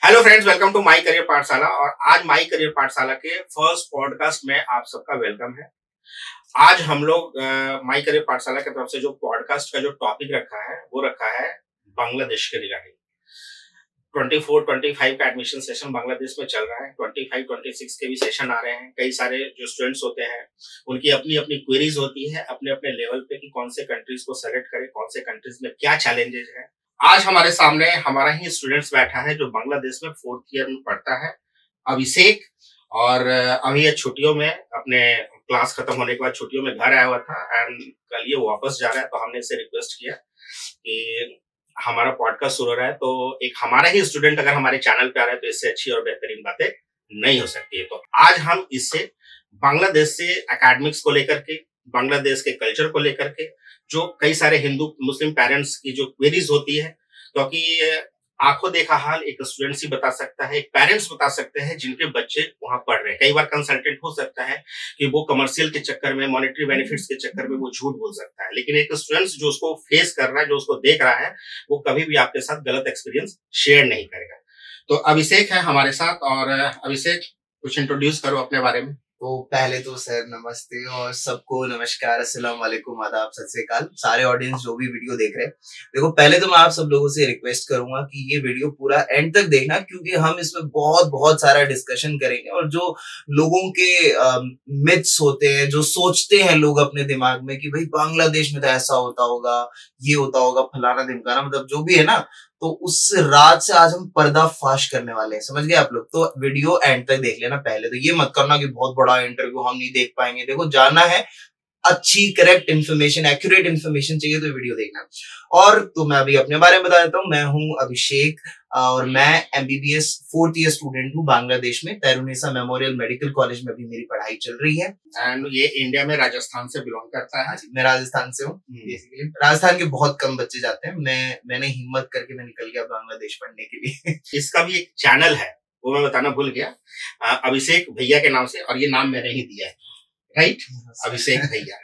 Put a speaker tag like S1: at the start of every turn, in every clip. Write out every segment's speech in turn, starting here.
S1: Hello friends, welcome to my career Pathshala. और आज my career पाठशाला के फर्स्ट पॉडकास्ट में आप सबका वेलकम है। आज हम लोग माय करियर पाठशाला की तरफ से जो पॉडकास्ट का जो टॉपिक रखा है वो रखा है बांग्लादेश के रिगार्डिंग। 24-25 का एडमिशन सेशन बांग्लादेश में चल रहा है। 25-26 के भी सेशन आ रहे हैं। कई सारे जो स्टूडेंट्स होते हैं उनकी अपनी अपनी क्वेरीज होती है अपने अपने लेवल पे कि कौन से कंट्रीज को सेलेक्ट करें, कौन से कंट्रीज में क्या चैलेंजेस है। आज हमारे सामने हमारा ही स्टूडेंट्स बैठा है जो बांग्लादेश में 4th ईयर में पढ़ता है, अभिषेक। और अभी ये छुट्टियों में अपने क्लास खत्म होने के बाद छुट्टियों में घर आया हुआ था एंड कल ये वापस जा रहा है। तो हमने इससे रिक्वेस्ट किया कि हमारा पॉडकास्ट शुरू हो रहा है तो एक हमारा ही स्टूडेंट अगर हमारे चैनल पे आ रहा है तो इससे अच्छी और बेहतरीन बातें नहीं हो सकती है। तो आज हम इससे बांग्लादेश से एकेडमिक्स को लेकर के, बांग्लादेश के कल्चर को लेकर के, जो कई सारे हिंदू मुस्लिम पेरेंट्स की जो क्वेरीज होती है, क्योंकि आंखों देखा हाल एक स्टूडेंट्स ही बता सकता है, एक पेरेंट्स बता सकते हैं जिनके बच्चे वहां पढ़ रहे हैं। कई बार कंसल्टेंट हो सकता है कि वो कमर्शियल के चक्कर में, मॉनेटरी बेनिफिट्स के चक्कर में वो झूठ बोल सकता है, लेकिन एक स्टूडेंट्स जो उसको फेस कर रहा है, जो उसको देख रहा है, वो कभी भी आपके साथ गलत एक्सपीरियंस शेयर नहीं करेगा। तो अभिषेक है हमारे साथ। और अभिषेक, कुछ इंट्रोड्यूस करो अपने बारे में।
S2: तो पहले तो सर नमस्ते और सबको नमस्कार, अस्सलाम वालेकुम, आदाब, सत श्री अकाल, सारे ऑडियंस जो भी वीडियो देख रहे हैं। देखो, पहले तो मैं आप सब लोगों से रिक्वेस्ट करूंगा कि ये वीडियो पूरा एंड तक देखना, क्योंकि हम इसमें बहुत बहुत सारा डिस्कशन करेंगे। और जो लोगों के मिथ्स होते हैं, जो सोचते हैं लोग अपने दिमाग में कि भाई बांग्लादेश में तो ऐसा होता होगा, ये होता होगा, फलाना ढिमकाना, मतलब जो भी है ना, तो उस रात से आज हम पर्दाफाश करने वाले हैं। समझ गए आप लोग? तो वीडियो एंड तक देख लेना। पहले तो ये मत करना कि बहुत बड़ा इंटरव्यू हम नहीं देख पाएंगे। देखो, जाना है, अच्छी करेक्ट इन्फॉर्मेशन, एक्यूरेट इन्फॉर्मेशन चाहिए तो वीडियो देखना। और तो मैं अभी अपने बारे में बता देता हूँ। मैं हूँ अभिषेक और मैं MBBS 4th ईयर स्टूडेंट हूँ बांग्लादेश में। तैरुनिसा मेमोरियल मेडिकल कॉलेज में अभी मेरी पढ़ाई चल रही है।
S1: एंड ये इंडिया में राजस्थान से बिलोंग करता है।
S2: हाँ जी, मैं राजस्थान से हूँ। बेसिकली राजस्थान के बहुत कम बच्चे जाते हैं। मैंने हिम्मत करके मैं निकल गया बांग्लादेश पढ़ने के लिए।
S1: इसका भी एक चैनल है, वो मैं बताना भूल गया, अभिषेक भैया के नाम से, और ये नाम मैंने ही दिया है, राइट? अभिषेक भैया,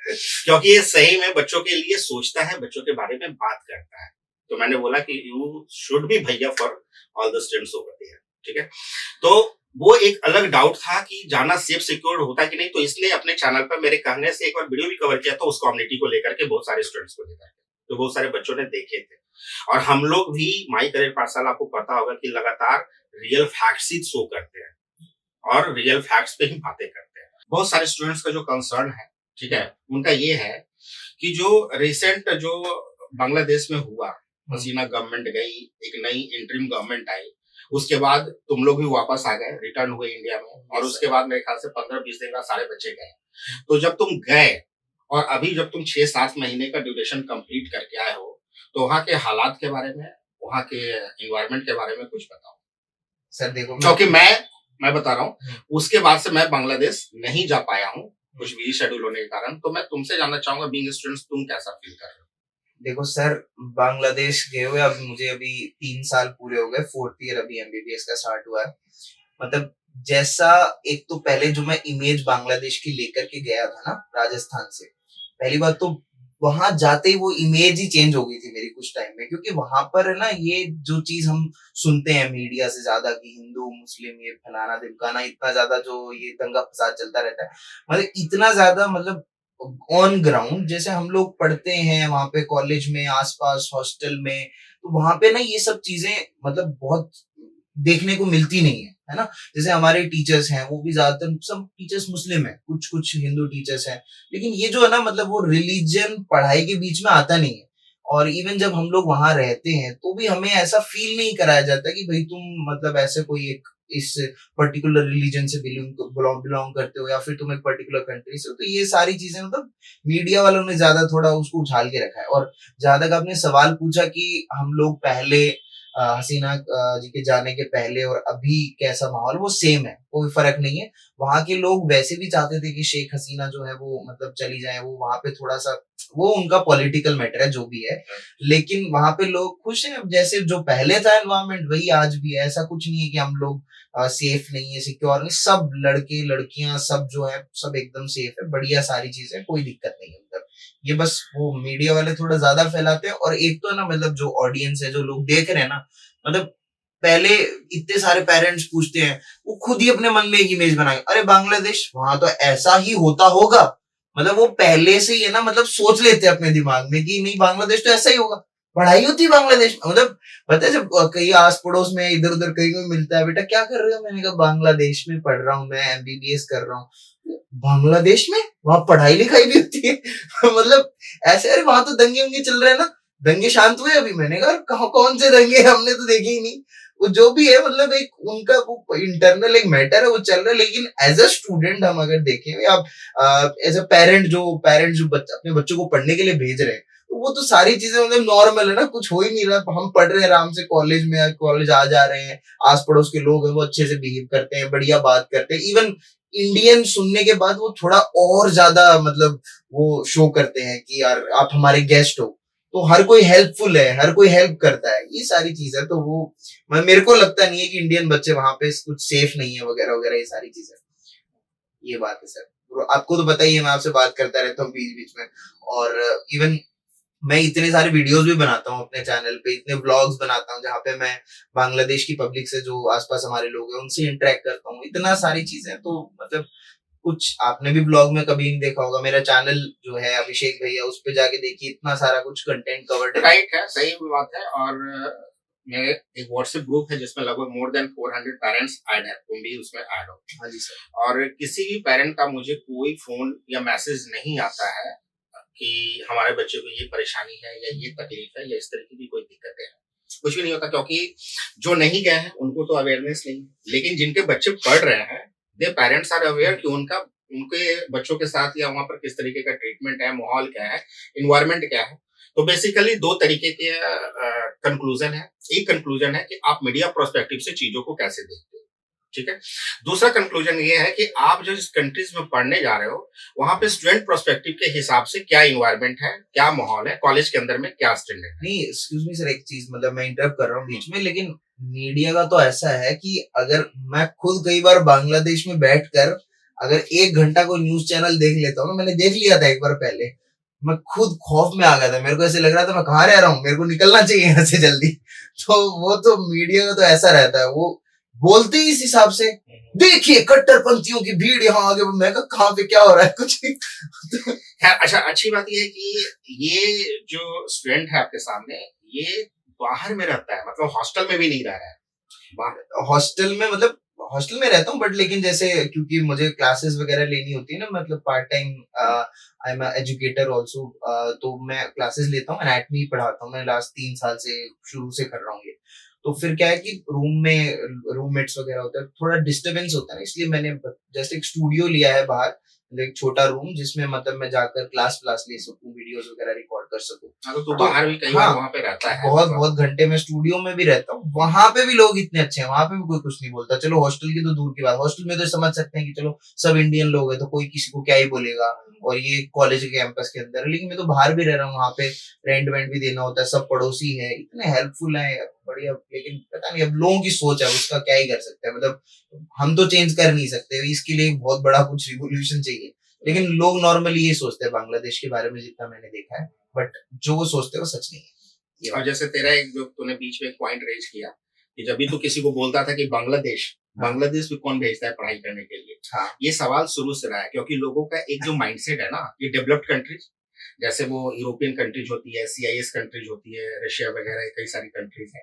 S1: क्योंकि ये सही में बच्चों के लिए सोचता है, बच्चों के बारे में बात करता है। तो मैंने बोला कि यू शुड बी भैया for all the students over there, ठीक है? तो वो एक अलग डाउट था कि जाना सेफ सिक्योर होता कि नहीं, तो इसलिए अपने चैनल पर मेरे कहने से एक बार वीडियो भी कवर किया था उस कम्युनिटी को लेकर के, बहुत सारे स्टूडेंट्स को लेकर के, तो बहुत सारे बच्चों ने देखे थे। और हम लोग भी माय करियर पाठशाला, आपको पता होगा कि लगातार रियल फैक्ट्स ही शो करते हैं और रियल फैक्ट्स पे ही बातें करते हैं। बहुत सारे स्टूडेंट्स का जो कंसर्न है, ठीक है, उनका ये है कि जो रिसेंट जो बांग्लादेश में हुआ, हसीना गवर्नमेंट गई, एक नई इंटरिम गवर्नमेंट आई, उसके बाद तुम लोग भी वापस आ गए, रिटर्न हुए इंडिया में, और उसके बाद मेरे ख्याल से 15-20 दिन बाद सारे बच्चे गए। तो जब तुम गए और अभी जब तुम 6-7 महीने का ड्यूरेशन कंप्लीट करके आए हो, तो वहाँ के हालात के बारे में, वहाँ के एनवायरनमेंट के बारे में कुछ बताओ।
S2: सर देखो,
S1: क्योंकि मैं बता रहा हूँ, उसके बाद से मैं बांग्लादेश नहीं जा पाया हूँ कुछ बिजी शेड्यूल होने के कारण। तो मैं तुमसे जानना चाहूंगा, बीइंग स्टूडेंट्स, तुम कैसा फील कर रहे हो?
S2: देखो सर, बांग्लादेश गए हुए अब मुझे अभी 3 साल पूरे हो गए। 4th ईयर अभी MBBS का स्टार्ट हुआ है। मतलब जैसा, एक तो पहले जो मैं इमेज बांग्लादेश की लेकर के गया था ना राजस्थान से, पहली बात तो वहां जाते ही वो इमेज ही चेंज हो गई थी मेरी कुछ टाइम में। क्योंकि वहां पर है ना, ये जो चीज हम सुनते हैं मीडिया से ज्यादा कि हिंदू मुस्लिम ये फलाना ढिमकाना, इतना ज्यादा जो ये दंगा फसाद चलता रहता है, मतलब इतना ज्यादा, मतलब ऑन ग्राउंड जैसे हम लोग पढ़ते हैं वहां पे कॉलेज में, आसपास हॉस्टल में, तो वहां पे ना ये सब चीजें मतलब बहुत देखने को मिलती नहीं है ना। जैसे हमारे टीचर्स हैं, वो भी ज्यादातर सब टीचर्स मुस्लिम हैं, कुछ कुछ हिंदू टीचर्स हैं, लेकिन ये जो है ना, मतलब वो रिलीजन पढ़ाई के बीच में आता नहीं है। और इवन जब हम लोग वहां रहते हैं तो भी हमें ऐसा फील नहीं कराया जाता कि भाई तुम मतलब ऐसे कोई एक इस पर्टिकुलर रिलीजन से बिलोंग करते हो, या फिर तुम एक पर्टिकुलर कंट्री से हो। तो ये सारी चीजें मतलब मीडिया वालों ने ज्यादा थोड़ा उसको उछाल के रखा है। और जहां तक आपने सवाल पूछा कि हम लोग पहले हसीना जी के जाने के पहले और अभी कैसा माहौल, वो सेम है, कोई फर्क नहीं है। वहां के लोग वैसे भी चाहते थे कि शेख हसीना जो है वो मतलब चली जाए, वो वहां पे थोड़ा सा, वो उनका पॉलिटिकल मैटर है जो भी है, लेकिन वहां पे लोग खुश हैं। जैसे जो पहले था एनवायरमेंट वही आज भी है। ऐसा कुछ नहीं है कि हम लोग सेफ नहीं है, सिक्योर नहीं, सब लड़के लड़कियां सब जो है सब एकदम सेफ है, बढ़िया सारी चीजें, कोई दिक्कत नहीं है। मतलब ये बस वो मीडिया वाले थोड़ा ज्यादा फैलाते हैं। और एक तो है ना, मतलब जो ऑडियंस है, जो लोग देख रहे हैं ना, मतलब पहले इतने सारे पेरेंट्स पूछते हैं, वो खुद ही अपने मन में एक इमेज बनाएंगे, अरे बांग्लादेश वहां तो ऐसा ही होता होगा, मतलब वो पहले से ही है ना, मतलब सोच लेते हैं अपने दिमाग में कि नहीं बांग्लादेश तो ऐसा ही होगा, पढ़ाई होती है बांग्लादेश में। मतलब पता है जब कहीं आस पड़ोस में इधर उधर कहीं कोई मिलता है, बेटा क्या कर रहे हो, मैंने कहा बांग्लादेश में पढ़ रहा हूँ मैं, एमबीबीएस कर रहा हूँ। बांग्लादेश में वहां पढ़ाई लिखाई भी होती है मतलब ऐसे, अरे वहां तो दंगे वंगे चल रहे हैं ना, दंगे शांत हुए अभी, मैंने कहा कहा कौन से दंगे, हमने तो देखे ही नहीं। वो जो भी है मतलब एक उनका वो इंटरनल एक मैटर है वो चल रहा है, लेकिन एज अ स्टूडेंट हम अगर देखें या एज अ पेरेंट जो अपने बच्चों को पढ़ने के लिए भेज रहे हैं, तो वो तो सारी चीजें मतलब नॉर्मल है ना, कुछ हो ही नहीं रहा, हम पढ़ रहे हैं आराम से कॉलेज में, कॉलेज आ जा रहे हैं, आस पड़ोस के लोग हैं वो अच्छे से बिहेव करते हैं, बढ़िया बात करते हैं, इवन इंडियन सुनने के बाद वो थोड़ा और ज्यादा मतलब वो शो करते हैं कि यार आप हमारे गेस्ट हो, तो हर कोई हेल्पफुल है, हर कोई हेल्प करता है, ये सारी चीज है। तो वो मेरे को लगता नहीं है कि इंडियन बच्चे वहां पे कुछ सेफ नहीं है वगैरह वगैरह, ये सारी चीजें, ये बात है सर। आपको तो पता ही है मैं आपसे बात करता रहता हूँ बीच बीच में, और इवन मैं इतने सारे वीडियोस भी बनाता हूँ अपने चैनल पे, इतने व्लॉग्स बनाता हूँ जहाँ पे मैं बांग्लादेश की पब्लिक से जो आसपास हमारे लोग हैं उनसे इंटरेक्ट करता हूँ, इतना सारी चीजें। तो मतलब कुछ आपने भी ब्लॉग में कभी नहीं देखा होगा, मेरा चैनल जो है अभिषेक भैया, उस पे जाके देखिए, इतना सारा कुछ कंटेंट कवर्ड है।
S1: राइट है, सही बात है। और मेरे एक व्हाट्सएप ग्रुप है जिसमें लगभग मोर देन 400 पेरेंट्स ऐड है, तुम भी उसमें ऐड हो।
S2: हाँ जी सर।
S1: और किसी भी पेरेंट का मुझे कोई फोन या मैसेज नहीं आता है कि हमारे बच्चे को ये परेशानी है या ये तकलीफ है या इस तरह की भी कोई दिक्कतें हैं, कुछ भी नहीं होता, क्योंकि जो नहीं गए हैं उनको तो अवेयरनेस नहीं। लेकिन जिनके बच्चे पढ़ रहे हैं, दे पेरेंट्स आर अवेयर कि उनके बच्चों के साथ या वहां पर किस तरीके का ट्रीटमेंट है, माहौल क्या है, इन्वायरमेंट क्या है। तो बेसिकली दो तरीके के कंक्लूजन है। एक कंक्लूजन है कि आप मीडिया प्रोस्पेक्टिव से चीजों को कैसे देखते हो, ठीक है। दूसरा कंक्लूजन ये है कि आप जो इस कंट्रीज में पढ़ने जा रहे हो, वहां पे स्टूडेंट प्रोस्पेक्टिव के हिसाब से क्या इन्वायरमेंट है, क्या माहौल है, कॉलेज के अंदर में क्या स्टैंडर्ड है।
S2: नहीं एक्सक्यूज मी सर, एक चीज मतलब मैं इंटरप्ट कर रहा हूँ बीच में, लेकिन मीडिया का तो ऐसा है कि अगर मैं खुद कई बार बांग्लादेश में बैठकर अगर 1 घंटा कोई न्यूज चैनल देख लेता हूँ ना, मैंने देख लिया था एक बार पहले, मैं खुद खौफ में आ गया था, मेरे को ऐसे लग रहा था मैं कहाँ रह रहा हूँ, मेरे को निकलना चाहिए यहाँ से जल्दी। तो वो तो मीडिया का तो ऐसा रहता है, वो बोलते ही इस हिसाब से, देखिए कट्टरपंथियों की भीड़ यहाँ आगे, मैं कहा पे क्या हो रहा है कुछ नहीं।
S1: अच्छा, अच्छी बात यह है कि ये जो स्टूडेंट है आपके सामने, ये बाहर में रहता है, मतलब हॉस्टल में भी नहीं रह रहा है।
S2: हॉस्टल में मतलब हॉस्टल में रहता हूँ, बट लेकिन जैसे क्योंकि मुझे क्लासेस वगैरह लेनी होती है ना, मतलब part time I am educator also, तो मैं क्लासेस लेता हूँ, एनाटमी पढ़ाता हूँ मैं, लास्ट 3 साल से शुरू से कर रहा हूँ ये। तो फिर क्या है कि रूम में रूममेट्स वगैरह होता है, थोड़ा डिस्टरबेंस होता है ना, इसलिए मैंने जैसे एक स्टूडियो लिया है बाहर, मतलब एक छोटा रूम जिसमें मतलब मैं जाकर क्लास क्लास ले सकूं, वीडियोस वगैरह रिकॉर्ड कर सकूं।
S1: हाँ, तो
S2: तो
S1: बाहर भी कई
S2: हाँ,
S1: बार वहां पे रहता है,
S2: बहुत
S1: मतलब
S2: बहुत घंटे में स्टूडियो में भी रहता हूँ, वहां पे भी लोग इतने अच्छे हैं, वहां पे भी कोई कुछ नहीं बोलता। चलो हॉस्टल की तो दूर की बात, हॉस्टल में तो समझ सकते हैं कि चलो सब इंडियन लोग हैं तो कोई किसी को क्या ही बोलेगा, और ये कॉलेज के कैंपस के अंदर। लेकिन मैं तो बाहर भी रह रहा हूँ, वहां पे रेंट वेंट भी देना होता है, सब पड़ोसी है, इतने हेल्पफुल है, बढ़िया। लेकिन पता नहीं अब लोगों की सोच है, उसका क्या ही कर सकते हैं, मतलब हम तो चेंज कर नहीं सकते, इसके लिए बहुत बड़ा कुछ रिवोल्यूशन चाहिए। लेकिन लोग नॉर्मली ये सोचते हैं बांग्लादेश के बारे में, जितना मैंने देखा है, बट जो वो सोचते हैं वो सच नहीं है।
S1: और जैसे तेरा एक जो तूने बीच में एक पॉइंट रेज किया कि जब भी तू किसी को बोलता था कि बांग्लादेश, बांग्लादेश में कौन भेजता है पढ़ाई करने के लिए,
S2: हाँ,
S1: ये सवाल शुरू से रहा है, क्योंकि लोगों का एक जो माइंडसेट है ना, ये डेवलप्ड कंट्रीज, जैसे वो यूरोपियन कंट्रीज होती है, सीआईएस कंट्रीज होती है, रशिया वगैरह कई सारी कंट्रीज है,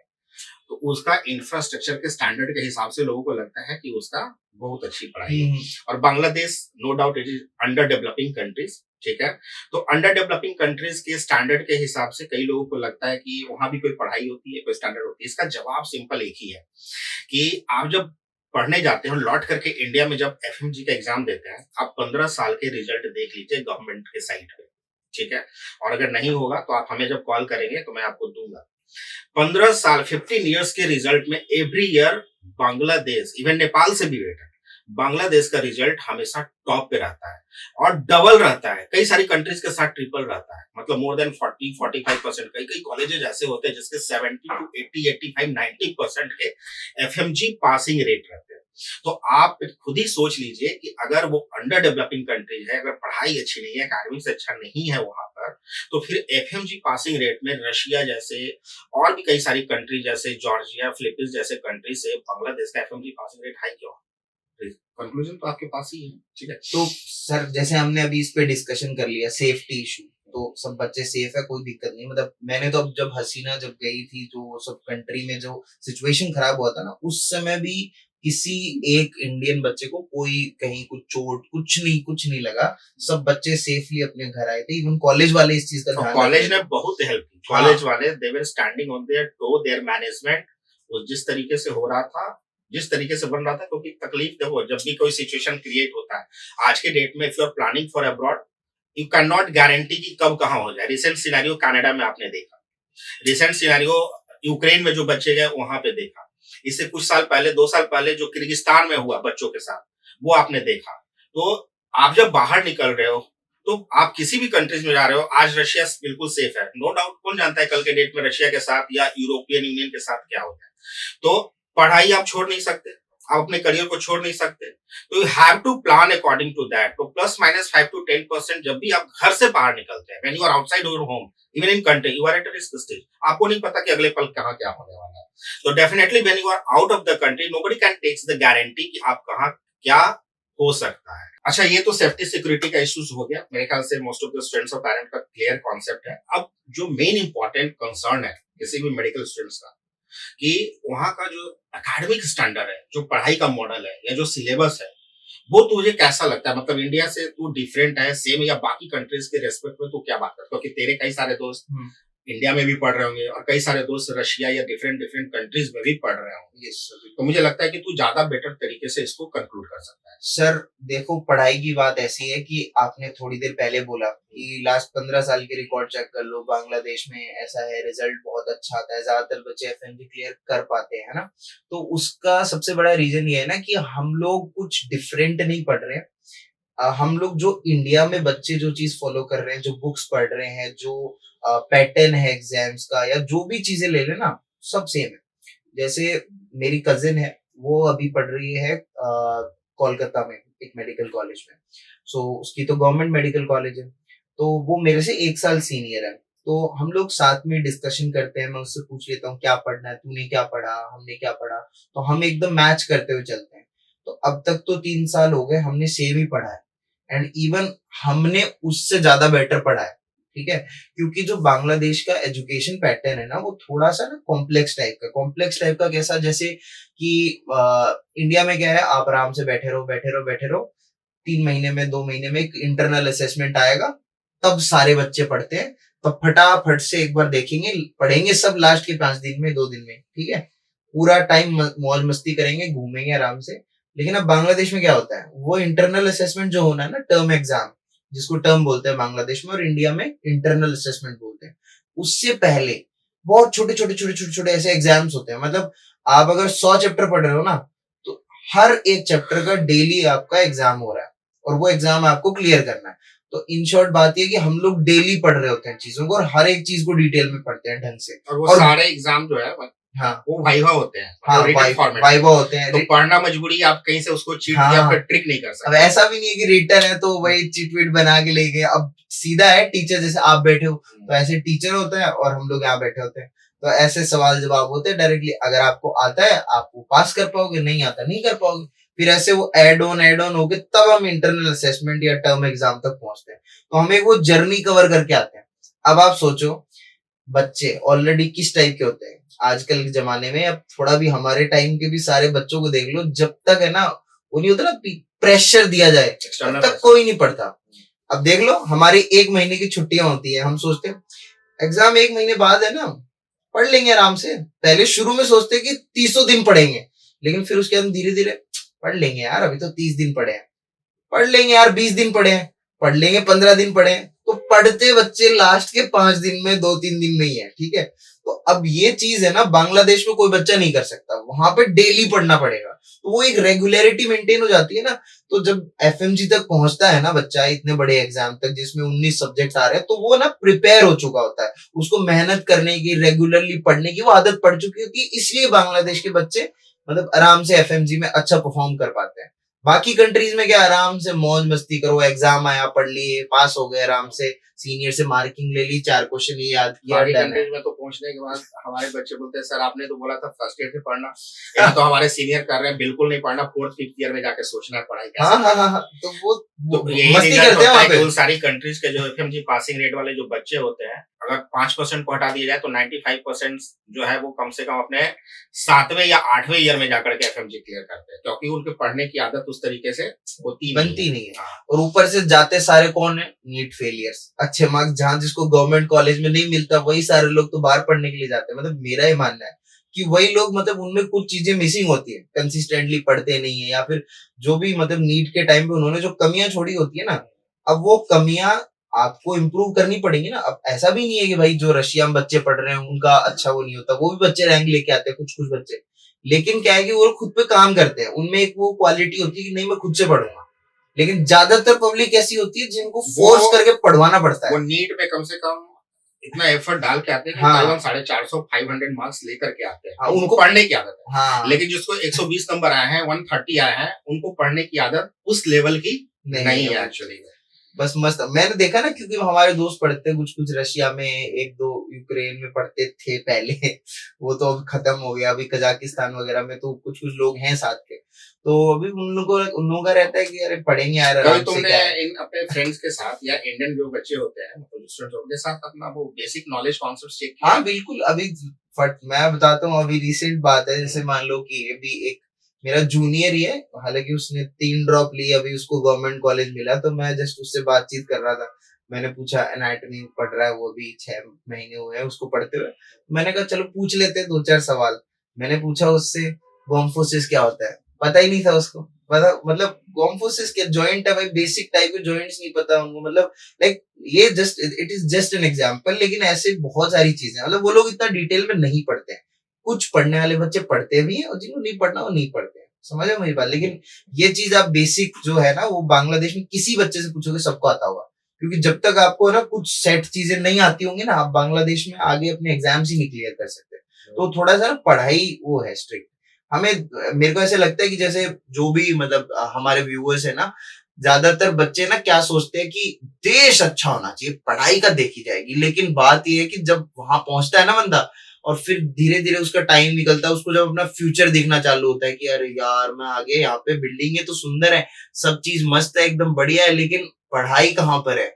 S1: तो उसका इंफ्रास्ट्रक्चर के स्टैंडर्ड के हिसाब से लोगों को लगता है कि उसका बहुत अच्छी पढ़ाई है। और Bangladesh no doubt it is under developing countries, ठीक है। तो अंडर डेवलपिंग कंट्रीज के स्टैंडर्ड के हिसाब से कई लोगों को लगता है कि वहां भी कोई पढ़ाई होती है, कोई स्टैंडर्ड होती है। इसका जवाब सिंपल एक ही है कि आप जब पढ़ने जाते हो, लौट करके इंडिया में जब एफएमजी का एग्जाम देते हैं, आप 15 साल के रिजल्ट देख लीजिए गवर्नमेंट के साइट पे, ठीक है। और अगर नहीं होगा तो आप हमें जब कॉल करेंगे तो मैं आपको दूंगा। 15 साल 15 इयर्स के रिजल्ट में every year Bangladesh, even Nepal से भी बेटर, बांग्लादेश का रिजल्ट हमेशा टॉप पे रहता है और डबल रहता है, कई सारी कंट्रीज के साथ ट्रिपल रहता है, मतलब मोर देन 40-45%। कई कई कॉलेजेस ऐसे होते हैं जिसके 70 टू 80-85-90% के एफएमजी पासिंग रेट रहते हैं। तो आप खुद ही सोच लीजिए कि अगर वो अंडर डेवलपिंग कंट्री है, अगर पढ़ाई अच्छी नहीं है, एकेडमिक्स अच्छा नहीं है वहां पर, तो फिर एफएमजी पासिंग रेट में रशिया जैसे और भी कई सारी कंट्री जैसे जॉर्जिया, फिलीपींस जैसे कंट्री से बांग्लादेश का एफएमजी पासिंग रेट हाई क्यों? कंक्लूजन तो आपके पास ही है, ठीक है।
S2: तो सर जैसे हमने अभी इस पे डिस्कशन कर लिया सेफ्टी इशू, तो सब बच्चे सेफ है, कोई दिक्कत नहीं। मतलब मैंने तो अब जब हसीना जब गई थी जो सब कंट्री में जो सिचुएशन खराब हुआ था ना, उस समय भी किसी एक इंडियन बच्चे को कोई कहीं कुछ चोट कुछ नहीं लगा। सब बच्चे सेफली अपने घर आए थे। इवन कॉलेज वाले इस चीज का ध्यान
S1: कॉलेज ने बहुत हेल्प की।
S2: हाँ।
S1: कॉलेज वाले they were standing on their toe, their management जिस तरीके से हो रहा था, जिस तरीके से बन रहा था, क्योंकि तकलीफ देखो जब भी कोई सिचुएशन क्रिएट होता है आज के डेट में, if you are planning for abroad you can not guarantee कि कब कहाँ हो जाए। रिसेंट सिनेरियो कनाडा में आपने देखा, रिसेंट सिनेरियो यूक्रेन में जो बच्चे गए वहां पे देखा, इससे कुछ साल पहले 2 साल पहले जो किर्गिस्तान में हुआ बच्चों के साथ वो आपने देखा। तो आप जब बाहर निकल रहे हो तो आप किसी भी कंट्रीज में जा रहे हो, आज रशिया बिल्कुल सेफ है, नो डाउट। कौन जानता है कल के डेट में रशिया के साथ या यूरोपियन यूनियन के साथ क्या होता है। तो पढ़ाई आप छोड़ नहीं सकते, आप अपने करियर को छोड़ नहीं सकते, तो you have to plan according to that. तो प्लस माइनस 5 to 10% जब भी आप घर से बाहर निकलते हैं, when you are outside your home, even in country, you are at a risk stage. आपको नहीं पता कि अगले पल कहाँ क्या होने वाला है। तो definitely when you are out of the country nobody can takes the guarantee कि आप कहाँ क्या हो सकता है। अच्छा, ये तो सेफ्टी सिक्योरिटी का इश्यूज हो गया। मेरे ख्याल से मोस्ट ऑफ द स्टूडेंट्स और पेरेंट का क्लियर कॉन्सेप्ट है। अब जो मेन इंपॉर्टेंट कंसर्न है किसी भी मेडिकल स्टूडेंट्स का, कि वहां का जो एकेडमिक स्टैंडर्ड है, जो पढ़ाई का मॉडल है या जो सिलेबस है, वो तुझे कैसा लगता है? मतलब इंडिया से तू डिफरेंट है, सेम, या बाकी कंट्रीज के रेस्पेक्ट में तू क्या बात करता है? क्योंकि तेरे कई सारे दोस्त इंडिया में भी पढ़ रहे होंगे और कई सारे दोस्त रशिया या डिफरेंट डिफरेंट कंट्रीज में भी पढ़ रहे होंगे।
S2: Yes sir.
S1: तो मुझे लगता है कि तू ज्यादा बेटर तरीके से इसको कंक्लूड कर सकता है।
S2: सर देखो, पढ़ाई की बात ऐसी है कि आपने थोड़ी देर पहले बोला कि लास्ट 15 साल के रिकॉर्ड चेक कर लो, बांग्लादेश में ऐसा है, रिजल्ट बहुत अच्छा आता है, ज्यादातर बच्चे एफएमजी क्लियर कर पाते हैं, है ना। तो उसका सबसे बड़ा रीजन ये है ना कि हम लोग कुछ डिफरेंट नहीं पढ़ रहे हैं। हम लोग जो इंडिया में बच्चे जो चीज फॉलो कर रहे हैं, जो बुक्स पढ़ रहे हैं, जो पैटर्न है एग्जाम्स का, या जो भी चीजें ले लेना, सब सेम है। जैसे मेरी कजिन है, वो अभी पढ़ रही है कोलकाता में एक मेडिकल कॉलेज में। सो उसकी तो गवर्नमेंट मेडिकल कॉलेज है, तो वो मेरे से 1 साल सीनियर है। तो हम लोग साथ में डिस्कशन करते हैं, मैं उससे पूछ लेता हूँ क्या पढ़ना है, तूने क्या पढ़ा, हमने क्या पढ़ा, तो हम एकदम मैच करते हुए चलते हैं। तो अब तक तो 3 साल हो गए, हमने सेम ही पढ़ा है, एंड इवन हमने उससे ज्यादा बेटर पढ़ा है, ठीक है। क्योंकि जो बांग्लादेश का एजुकेशन पैटर्न है ना, वो थोड़ा सा ना कॉम्प्लेक्स टाइप का कैसा, जैसे कि इंडिया में क्या है, आप आराम से बैठे रहो 3 महीने में 2 महीने में एक इंटरनल असेसमेंट आएगा, तब सारे बच्चे पढ़ते हैं, तब फटाफट से एक बार देखेंगे, पढ़ेंगे सब लास्ट के 5 दिन में 2 दिन में, ठीक है। पूरा टाइम मौज मस्ती करेंगे, घूमेंगे आराम से। लेकिन अब बांग्लादेश में क्या होता है, वो इंटरनल असेसमेंट जो होना है ना, टर्म एग्जाम जिसको टर्म बोलते हैं बांग्लादेश में, और इंडिया में इंटरनल असेसमेंट बोलते हैं, उससे पहले बहुत छोटे ऐसे एग्जाम्स होते हैं। मतलब आप अगर 100 चैप्टर पढ़ रहे हो ना, तो हर एक चैप्टर का डेली आपका एग्जाम हो रहा है, और वो एग्जाम आपको क्लियर करना है। तो इन शॉर्ट बात ये कि हम लोग डेली पढ़ रहे होते हैं चीजों को, और हर एक चीज को डिटेल में पढ़ते हैं ढंग से।
S1: और वो सारे एग्जाम जो है
S2: हाँ
S1: वो वाइवा होते हैं,
S2: हाँ वाइवा होते हैं।
S1: तो पढ़ना मजबूरी, आप कहीं से उसको चीट या फिर ट्रिक नहीं कर सकते।
S2: अब ऐसा भी नहीं है कि रिटर्न है तो वही चिट विट बना के ले गए। अब सीधा है, टीचर जैसे आप बैठे हो तो ऐसे टीचर होता है, और हम लोग यहाँ बैठे होते हैं, तो ऐसे सवाल जवाब होते हैं डायरेक्टली। अगर आपको आता है आप वो पास कर पाओगे, नहीं आता नहीं कर पाओगे। फिर ऐसे वो एड ऑन होके तब हम इंटरनल असेसमेंट या टर्म एग्जाम तक पहुंचते हैं। तो हम एक वो जर्नी कवर करके आते हैं। अब आप सोचो बच्चे ऑलरेडी किस टाइप के होते हैं आजकल के जमाने में। अब थोड़ा भी हमारे टाइम के भी सारे बच्चों को देख लो, जब तक है ना वो नहीं होता ना प्रेशर दिया जाए, तब तक कोई नहीं पढ़ता। अब देख लो हमारी 1 महीने की छुट्टियां होती है, हम सोचते हैं एग्जाम 1 महीने बाद है ना, पढ़ लेंगे आराम से। पहले शुरू में सोचते हैं कि 30 दिन पढ़ेंगे, लेकिन फिर उसके बाद धीरे धीरे पढ़ लेंगे यार, अभी तो 30 दिन पढ़े हैं, पढ़ लेंगे यार 20 दिन पढ़े हैं, पढ़ लेंगे 15 दिन पढ़े हैं। तो पढ़ते बच्चे लास्ट के 5 दिन में 2-3 दिन में ही है, ठीक है। तो अब ये चीज है ना, बांग्लादेश में कोई बच्चा नहीं कर सकता, वहां पे डेली पढ़ना पड़ेगा, तो वो एक रेगुलरिटी मेंटेन हो जाती है ना। तो जब एफएमजी तक पहुंचता है ना बच्चा, इतने बड़े एग्जाम तक जिसमें 19 सब्जेक्ट आ रहे हैं, तो वो ना प्रिपेयर हो चुका होता है, उसको मेहनत करने की, रेगुलरली पढ़ने की वो आदत पड़ चुकी होती है, इसलिए बांग्लादेश के बच्चे मतलब आराम से एफएमजी में अच्छा परफॉर्म कर पाते हैं। बाकी कंट्रीज में क्या, आराम से मौज मस्ती करो, एग्जाम आया, पढ़ लिए, पास हो गए आराम से, सीनियर से मार्किंग ले ली, 4 क्वेश्चन ये याद किया,
S1: बाकी
S2: डन है।
S1: कंट्रीज में तो पहुंचने के बाद हमारे बच्चे बोलते हैं सर आपने तो बोला था फर्स्ट ईयर से पढ़ना, यहाँ तो हमारे सीनियर कर रहे हैं, बिल्कुल नहीं पढ़ना, फोर्थ फिफ्थ ईयर में जाके सोचना है पढ़ाई कैसे।
S2: हाँ, तो वो
S1: तो यही
S2: मस्ती
S1: रिजल्ट
S2: करते हैं
S1: होता
S2: वहां
S1: है कि
S2: पे।
S1: उन सारी कंट्रीज के जो एफएमजी पासिंग रेट वाले जो बच्चे होते हैं, अगर 5% को हटा दिया जाए तो 95% जो है वो कम से कम अपने 7वें या 8वें ईयर में जाकर के एफएमजी क्लियर करते हैं, क्योंकि उनके पढ़ने की आदत उस तरीके से होती
S2: बनती नहीं है।
S1: हाँ।
S2: और ऊपर से जाते सारे कौन है, नीट फेलियर्स, अच्छे मार्क्स जहां जिसको गवर्नमेंट कॉलेज में नहीं मिलता, वही सारे लोग तो बाहर पढ़ने के लिए जाते हैं। मतलब मेरा ये मानना है कि वही लोग, मतलब उनमें कुछ चीजें मिसिंग होती है, कंसिस्टेंटली पढ़ते नहीं है, या फिर जो भी मतलब नीट के टाइम पे उन्होंने जो कमियां छोड़ी होती है ना, अब वो कमियां आपको इम्प्रूव करनी पड़ेंगी ना। अब ऐसा भी नहीं है कि भाई जो रशिया में बच्चे पढ़ रहे हैं उनका अच्छा वो नहीं होता, वो भी बच्चे रैंक लेके आते हैं, कुछ कुछ बच्चे, लेकिन क्या है कि वो खुद पे काम करते हैं, उनमें एक वो क्वालिटी होती है कि नहीं मैं खुद से पढ़ूंगा। लेकिन ज्यादातर पब्लिक ऐसी होती है जिनको फोर्स करके पढ़वाना पड़ता है।
S1: वो नीट में कम से कम इतना एफर्ट डाल के आते हैं कि
S2: हाँ।
S1: करीबन 450 500 मार्क्स लेकर के आते हैं।
S2: हाँ,
S1: उनको पढ़ने की आदत है।
S2: हाँ।
S1: लेकिन जिसको 120 नंबर आए हैं, 130 आए हैं, उनको पढ़ने की आदत उस लेवल की नहीं है एक्चुअली।
S2: बस मस्त मैंने देखा ना, क्योंकि हमारे दोस्त पढ़ते कुछ कुछ रशिया में, एक दो यूक्रेन में पढ़ते थे पहले वो तो अब खत्म हो गया, अभी कजाकिस्तान वगैरह में तो कुछ कुछ लोग हैं साथ के, तो अभी उन लोगों का रहता है कि अरे पढ़ेंगे यार आराम से।
S1: तुमने इन अपने फ्रेंड्स के साथ या इंडियन जो बच्चे होते हैं, मतलब स्टूडेंट्स उनके साथ अपना वो बेसिक नॉलेज कॉन्सेप्ट चेक किया?
S2: हाँ बिल्कुल, अभी मैं बताता हूँ, अभी रिसेंट बात है, जैसे मान लो कि अभी एक मेरा जूनियर ही है, हालांकि उसने 3 ड्रॉप ली, अभी उसको गवर्नमेंट कॉलेज मिला, तो मैं जस्ट उससे बातचीत कर रहा था, मैंने पूछा एनाटॉमी पढ़ रहा है वो, अभी 6 महीने हुए हैं उसको पढ़ते हुए, मैंने कहा चलो पूछ लेते हैं 2-4 सवाल। मैंने पूछा उससे गोम्फोसिस क्या होता है, पता ही नहीं था उसको, पता मतलब गोम्फोसिस क्या जॉइंट है भाई, बेसिक टाइप के जॉइंट्स नहीं पता उनको, मतलब लाइक ये just it is just an example. लेकिन ऐसे बहुत सारी चीजें, मतलब वो लोग इतना डिटेल में नहीं पढ़ते हैं, कुछ पढ़ने वाले बच्चे पढ़ते भी हैं और जिनको नहीं पढ़ना वो नहीं पढ़ते हैं, समझ रहे हो मेरी बात। लेकिन ये चीज आप बेसिक जो है ना, वो बांग्लादेश में किसी बच्चे से पूछोगे सबको आता होगा, क्योंकि जब तक आपको ना कुछ सेट चीजें नहीं आती होंगी ना, आप बांग्लादेश में आगे अपने एग्जाम्स ही नहीं क्लियर कर सकते। तो थोड़ा सा पढ़ाई वो है स्ट्रिक्ट। हमें मेरे को ऐसे लगता है कि जैसे जो भी मतलब हमारे व्यूअर्स है ना, ज्यादातर बच्चे ना क्या सोचते हैं कि देश अच्छा होना चाहिए, पढ़ाई का देखी जाएगी, लेकिन बात यह है कि जब वहां पहुंचता है ना बंदा, और फिर धीरे धीरे उसका टाइम निकलता है, उसको जब अपना फ्यूचर देखना चालू होता है कि अरे यार मैं आगे, यहाँ पे बिल्डिंग है तो सुंदर है, सब चीज मस्त है, एकदम बढ़िया है, लेकिन पढ़ाई कहाँ पर है,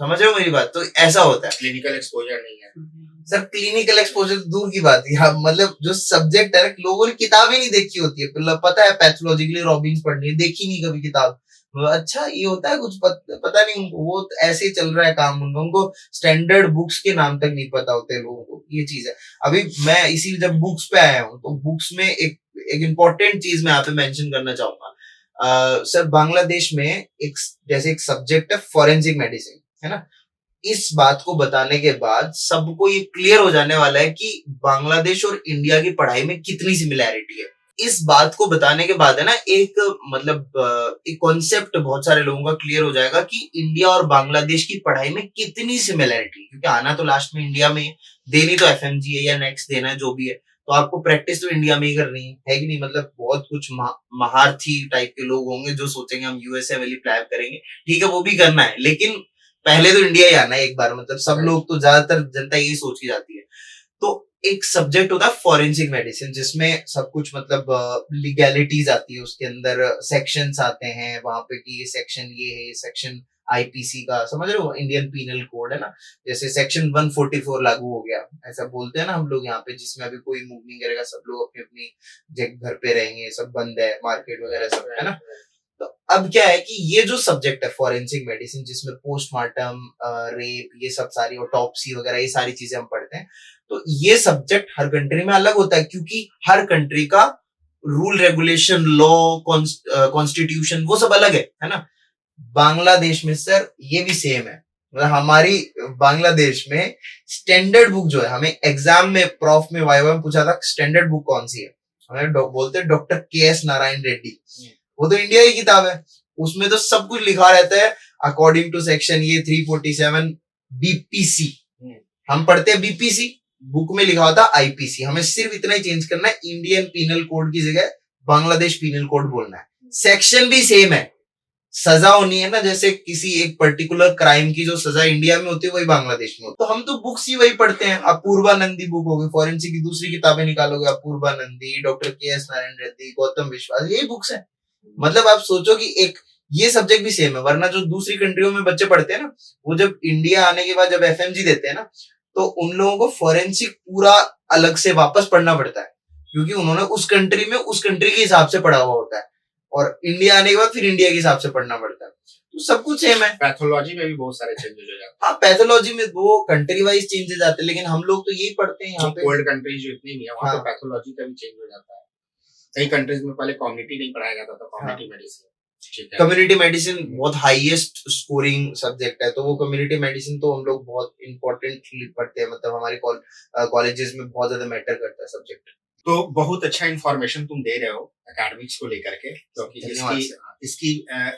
S2: समझ रहे हो मेरी बात। तो ऐसा होता है,
S1: क्लिनिकल एक्सपोजर नहीं है
S2: सर। क्लिनिकल एक्सपोजर दूर की बात है, मतलब जो सब्जेक्ट है, लोगों ने किताबें नहीं देखी होती है, पता है पैथोलॉजिकली रॉबिन्स पढ़नी है, देखी नहीं कभी किताब, अच्छा ये होता है कुछ पता नहीं उनको, वो ऐसे ही चल रहा है काम उनको स्टैंडर्ड बुक्स के नाम तक नहीं पता होते लोगों को, ये चीज है। अभी मैं इसी जब बुक्स पे आया हूँ, तो बुक्स में एक इम्पोर्टेंट चीज मैं यहाँ पे मेंशन करना चाहूंगा। सर बांग्लादेश में एक जैसे एक सब्जेक्ट है फॉरेंसिक मेडिसिन, है ना, इस बात को बताने के बाद सबको ये क्लियर हो जाने वाला है कि बांग्लादेश और इंडिया की पढ़ाई में कितनी सिमिलैरिटी है। इस बात को बताने के बाद है ना, एक मतलब एक कॉन्सेप्ट बहुत सारे लोगों का क्लियर हो जाएगा कि इंडिया और बांग्लादेश की पढ़ाई में कितनी सिमिलैरिटी, क्योंकि आना तो लास्ट में इंडिया में, देनी तो एफएमजी है या नेक्स्ट देना है जो भी है, तो आपको प्रैक्टिस तो इंडिया में ही करनी है कि नहीं। मतलब बहुत कुछ महारथी टाइप के लोग होंगे जो सोचेंगे हम यूएसए वाली प्लान करेंगे, ठीक है वो भी करना है, लेकिन पहले तो इंडिया ही आना है एक बार, मतलब सब लोग तो ज्यादातर जनता यही सोच के जाती है। तो एक सब्जेक्ट होता है फॉरेंसिक मेडिसिन, जिसमें सब कुछ मतलब लीगैलिटीज आती है, उसके अंदर सेक्शंस आते हैं वहां पे कि ये सेक्शन ये है, ये सेक्शन आईपीसी का, समझ रहे हो, इंडियन पीनल कोड है ना, जैसे सेक्शन 144 लागू हो गया, ऐसा बोलते हैं ना हम लोग यहाँ पे, जिसमें अभी कोई मूव नहीं करेगा, सब लोग अपनी अपनी घर पे रहेंगे, सब बंद है, मार्केट वगैरह सब, है ना। तो अब क्या है कि ये जो सब्जेक्ट है फॉरेंसिक मेडिसिन, जिसमें पोस्टमार्टम, रेप, ये सब सारी ऑटोप्सी वगैरह ये सारी चीजें हम पढ़ते हैं, तो ये सब्जेक्ट हर कंट्री में अलग होता है, क्योंकि हर कंट्री का रूल रेगुलेशन, लॉ, कॉन्स्टिट्यूशन वो सब अलग है ना। बांग्लादेश में सर ये भी सेम है, मतलब हमारी बांग्लादेश में स्टैंडर्ड बुक जो है, हमें एग्जाम में प्रॉफ में वाइवा में पूछा था स्टैंडर्ड बुक कौन सी है, हमें बोलते हैं डॉक्टर के एस नारायण रेड्डी। वो तो इंडिया की किताब है, उसमें तो सब कुछ लिखा रहता है अकॉर्डिंग टू सेक्शन ये 347 बीपीसी। हम पढ़ते हैं बीपीसी, बुक में लिखा होता आईपीसी। हमें सिर्फ इतना ही चेंज करना है, इंडियन पीनल कोड की जगह बांग्लादेश पीनल कोड बोलना है। सेक्शन भी सेम है, सजा होनी है ना, जैसे किसी एक पर्टिकुलर क्राइम की जो सजा इंडिया में होती है वही बांग्लादेश में होती है। तो हम तो बुक्स ही वही पढ़ते हैं। अपूर्वानंदी बुक होगी, फॉरेंसिक की दूसरी किताबें निकालोगे, अपूर्वानंदी, डॉक्टर के एस नारायण रेड्डी, गौतम विश्वास, यही बुक्स है। मतलब आप सोचो कि एक ये सब्जेक्ट भी सेम है। वरना जो दूसरी कंट्रियों में बच्चे पढ़ते हैं ना, वो जब इंडिया आने के बाद जब एफएमजी देते हैं ना, तो उन लोगों को फॉरेंसिक पूरा अलग से वापस पढ़ना पड़ता है, क्योंकि उन्होंने उस कंट्री में उस कंट्री के हिसाब से पढ़ा हुआ होता है, और इंडिया आने के बाद फिर इंडिया के हिसाब से पढ़ना पड़ता है। तो सब कुछ सेम है।
S1: पैथोलॉजी में भी बहुत सारे चेंजेस हो जाते हैं।
S2: हाँ, पैथोलॉजी में वो कंट्री वाइज चेंजेस आते हैं, लेकिन हम लोग तो यही पढ़ते हैं यहाँ पे।
S1: कोल्ड कंट्रीज जो इतनी भी है वहाँ
S2: हाँ,
S1: पे पैथोलॉजी का भी चेंज हो जाता है। कई कंट्रीज में पहले कम्युनिटी नहीं पढ़ाया जाता था, कम्युनिटी मेडिसिन। ठीक है,
S2: कम्युनिटी मेडिसिन बहुत हाईएस्ट स्कोरिंग सब्जेक्ट है, तो वो कम्युनिटी मेडिसिन तो हम लोग बहुत इंपॉर्टेंटली पढ़ते हैं। मतलब हमारे कॉलेजेस में बहुत ज्यादा मैटर करता है सब्जेक्ट।
S1: तो बहुत अच्छा इंफॉर्मेशन तुम दे रहे हो एकेडमिक्स को लेकर के, क्योंकि इसकी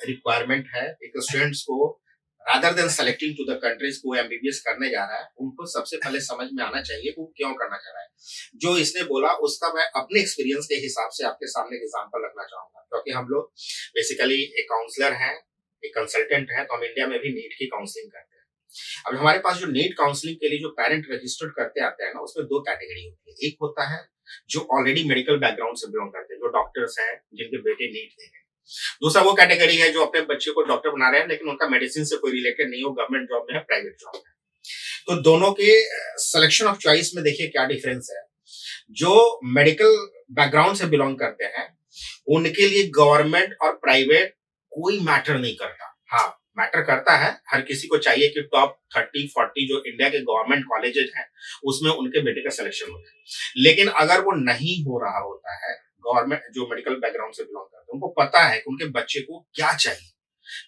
S1: रिक्वायरमेंट है एक स्टूडेंट्स को। Rather than selecting to the countries को एमबीबीएस करने जा रहा है, उनको सबसे पहले समझ में आना चाहिए वो क्यों करना चाह रहा है। जो इसने बोला उसका मैं अपने एक्सपीरियंस के हिसाब से आपके सामने एक एग्जांपल रखना चाहूंगा, क्योंकि हम लोग बेसिकली एक काउंसलर हैं, एक कंसल्टेंट हैं, तो हम इंडिया में भी नीट की काउंसलिंग करते हैं। अब हमारे पास जो नीट काउंसलिंग के लिए जो पेरेंट रजिस्टर्ड करते आते हैं ना, उसमें दो कैटेगरी होती है। एक होता है जो ऑलरेडी मेडिकल बैकग्राउंड से बिलोंग करते हैं, जो डॉक्टर्स हैं जिनके बेटे नीट दे रहे हैं। दूसरा वो कैटेगरी है जो अपने बच्चे को डॉक्टर बना रहे हैं, लेकिन उनका मेडिसिन से कोई रिलेटेड नहीं हो, गवर्नमेंट जॉब में है, प्राइवेट जॉब में। तो दोनों के सिलेक्शन ऑफ चॉइस में देखिए क्या डिफरेंस है। जो मेडिकल बैकग्राउंड से बिलोंग करते हैं उनके लिए गवर्नमेंट और प्राइवेट कोई मैटर नहीं करता। हाँ, मैटर करता है, हर किसी को चाहिए कि टॉप 30-40 जो इंडिया के गवर्नमेंट कॉलेजेस हैं उसमें उनके बेटे का सिलेक्शन हो जाए। लेकिन अगर वो नहीं हो रहा होता है, गवर्नमेंट जो मेडिकल बैकग्राउंड से बिलोंग करते हैं उनको पता है कि उनके बच्चे को क्या चाहिए।